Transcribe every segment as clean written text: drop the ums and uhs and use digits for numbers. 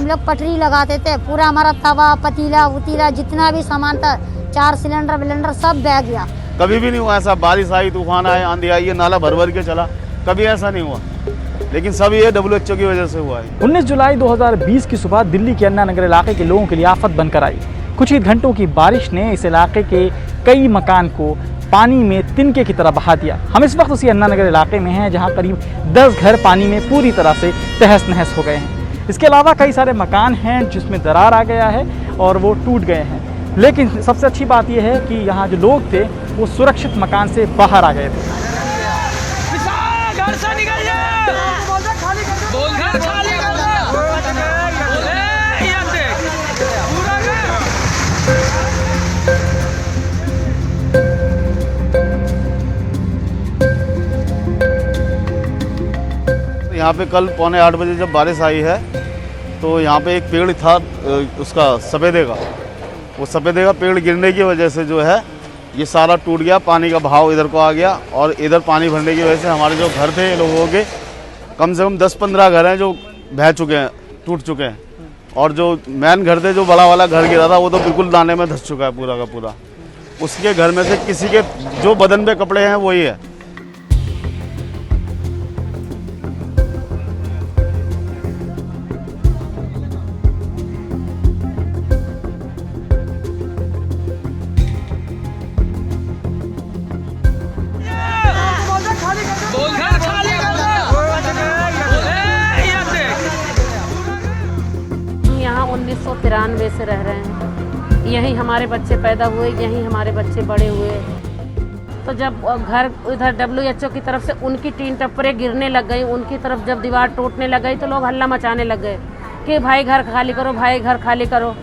हम लोग पटरी लगाते थे, पूरा हमारा तवा पतीला उतीला जितना भी सामान था 4 सिलेंडर विलेंडर सब बह गया। कभी भी नहीं हुआ ऐसा, बारिश आई तूफान आए आंधी आई ये नाला भर भर के चला, कभी ऐसा नहीं हुआ। लेकिन सब ये WHO की वजह से हुआ है। 19 जुलाई 2020 की सुबह दिल्ली के अन्ना नगर इलाके के लोगों के लिए आफत बनकर आई। कुछ ही घंटों की बारिश ने इस इलाके के कई मकान को पानी में तिनके की तरह बहा दिया। हम इस वक्त उसी अन्ना नगर इलाके में हैं जहां करीब 10 घर पानी में पूरी तरह से तहस नहस हो गए हैं। इसके अलावा कई सारे मकान हैं जिसमें दरार आ गया है और वो टूट गए हैं। लेकिन सबसे अच्छी बात यह है कि यहाँ जो लोग थे वो सुरक्षित मकान से बाहर आ गए थे। यहाँ पे कल 7:45 बजे जब बारिश आई है तो यहाँ पे एक पेड़ था उसका सफेदे का, वो सफेदे का पेड़ गिरने की वजह से जो है ये सारा टूट गया। पानी का बहाव इधर को आ गया और इधर पानी भरने की वजह से हमारे जो घर थे लोगों के कम से कम 10-15 घर हैं जो बह चुके हैं, टूट चुके हैं। और जो मेन घर थे, जो बड़ा वाला घर गिरा था, वो तो बिल्कुल नाले में धंस चुका है पूरा का पूरा। उसके घर में से किसी के जो बदन पे कपड़े हैं वही है। यहाँ 1993 से रह रहे हैं, यहीं हमारे बच्चे पैदा हुए, यहीं हमारे बच्चे बड़े हुए। तो जब घर इधर WHO की तरफ से उनकी टीन टप्परें गिरने लग गई, उनकी तरफ जब दीवार टूटने लग गई तो लोग हल्ला मचाने लग गए कि भाई घर खाली करो, भाई घर खाली करो।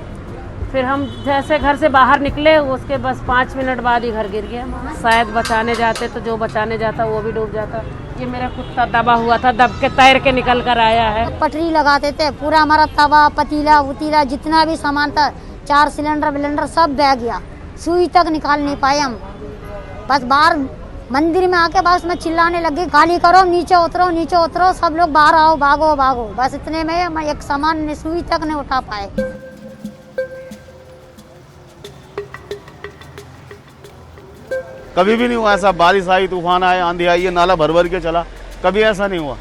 फिर हम जैसे घर से बाहर निकले उसके बस 5 मिनट बाद ही घर गिर गया। शायद बचाने जाते तो जो बचाने जाता वो भी डूब जाता। ये मेरा कुत्ता दबा हुआ था, दब के तैर के निकल कर आया है। पटरी लगाते थे, पूरा हमारा तवा पतीला उतीला जितना भी सामान था 4 सिलेंडर विलेंडर सब बह गया। सुई तक निकाल नहीं पाए हम। बस बाहर मंदिर में आके बस मैं चिल्लाने लगी, खाली करो, नीचे उतरो, सब लोग बाहर आओ, भागो भागो। बस इतने में मैं एक सामान सुई तक नहीं उठा पाए। कभी भी नहीं हुआ ऐसा, बारिश आई तूफान आए आंधी आई ये नाला भर भर के चला, कभी ऐसा नहीं हुआ।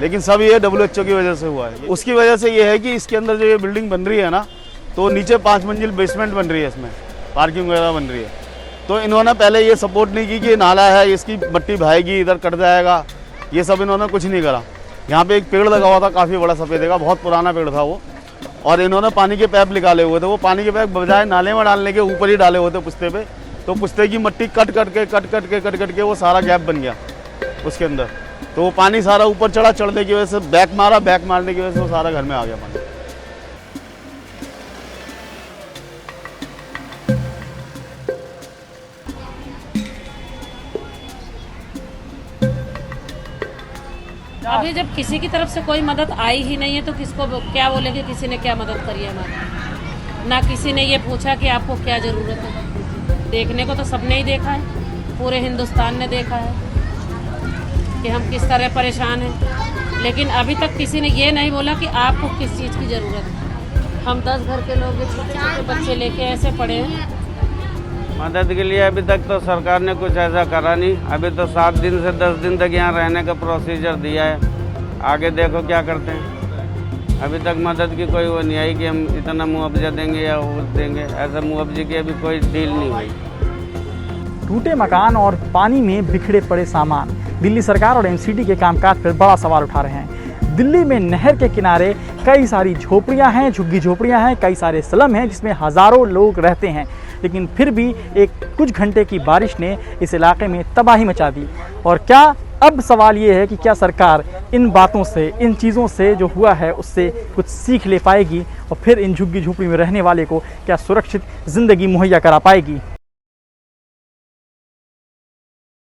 लेकिन सब ये WHO की वजह से हुआ है। उसकी वजह से ये है कि इसके अंदर जो ये बिल्डिंग बन रही है ना, तो नीचे 5 मंजिल बेसमेंट बन रही है, इसमें पार्किंग वगैरह बन रही है। तो इन्होंने पहले ये सपोर्ट नहीं की कि ये नाला है, इसकी मट्टी बहाएगी, इधर कट जाएगा, ये सब इन्होंने कुछ नहीं करा। यहाँ पे एक पेड़ लगा हुआ था काफ़ी बड़ा सफेदे का, बहुत पुराना पेड़ था वो, और इन्होंने पानी के पाइप निकाले हुए थे। वो पानी के पाइप बजाय नाले में डालने के ऊपर ही डाले हुए थे पुश्ते पे, तो पुश्ते की मट्टी कट कट के वो सारा गैप बन गया उसके अंदर। तो वो पानी सारा ऊपर चढ़ने की वजह से बैक मारने की वजह से वो सारा घर में आ गया पानी। अभी जब किसी की तरफ से कोई मदद आई ही नहीं है तो किसको क्या बोलेंगे किसी ने क्या मदद करी है हमारी। ना किसी ने ये पूछा कि आपको क्या ज़रूरत है। देखने को तो सबने ही देखा है, पूरे हिंदुस्तान ने देखा है कि हम किस तरह परेशान हैं। लेकिन अभी तक किसी ने ये नहीं बोला कि आपको किस चीज़ की ज़रूरत है। हम 10 घर के लोग छोटे छोटे बच्चे लेके ऐसे पड़े हैं। मदद के लिए अभी तक तो सरकार ने कुछ ऐसा करा नहीं। अभी तो 7 दिन से 10 दिन तक यहाँ रहने का प्रोसीजर दिया है, आगे देखो क्या करते हैं। अभी तक मदद की कोई वो नहीं आई कि हम इतना मुआवजा देंगे या वो देंगे, ऐसा मुआवजे की अभी कोई डील नहीं हुई। टूटे मकान और पानी में बिखरे पड़े सामान दिल्ली सरकार और MCD के कामकाज पर बड़ा सवाल उठा रहे हैं। दिल्ली में नहर के किनारे कई सारी झोपड़ियां हैं, झुग्गी झोपड़ियां हैं, कई सारे स्लम हैं जिसमें हज़ारों लोग रहते हैं। लेकिन फिर भी कुछ घंटे की बारिश ने इस इलाके में तबाही मचा दी। और क्या अब सवाल ये है कि क्या सरकार इन बातों से, इन चीज़ों से जो हुआ है उससे कुछ सीख ले पाएगी और फिर इन झुग्गी झोपड़ी में रहने वाले को क्या सुरक्षित ज़िंदगी मुहैया करा पाएगी।